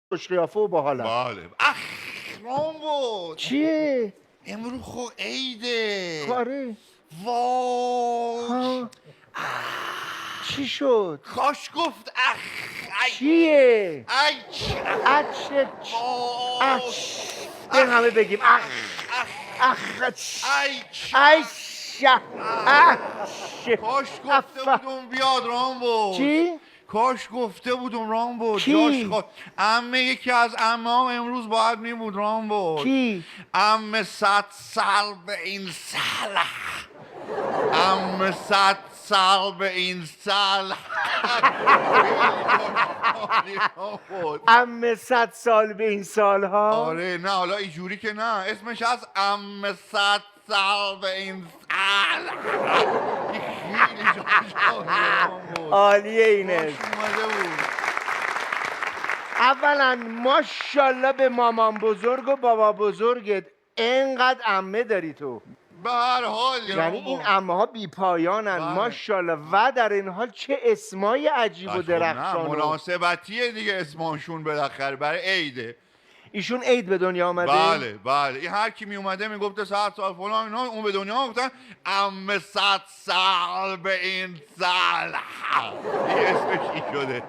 خوش قیافه و باحالم. بله. اخ رامبو چیه؟ امروز خب عیده. آره. وای ها. چی شد؟ کاش گفت اخ ای چیه؟ ای اچ وای اچ به همه بگیم اخ اخ ای ایشه اخ کاش گفته بودم بیاد رامبو. چی؟ کاش گفته بودم رامبو. کی؟ جاش خود عمه یکی از عمه هم امروز باید میبود رامبو. کی؟ عمه 100 سال به این سال. عمه 100 سال به این سال. عمه 100 سال به این سالها. آره نه حالا اینجوری که نه اسمش از عمه 100 سال به این سال. خیلی جالب. عالیه اینه. اومده بود. اولا ماشاءالله به مامان بزرگ و بابا بزرگت انقدر عمه داری تو. به هر حال یعنی این عمه ها بی پایانن. ماشاءالله. و در این حال چه اسمای عجیب و درخشان. مناسبتیه دیگه اسمانشون بالاخره برای عیده. ایشون عید به دنیا آمده؟ بله بله. این هر کی می اومده میگفته 100 سال فلان اینا اون به دنیا آمدن عمه 100 سال به این سال. این اسمش این شده.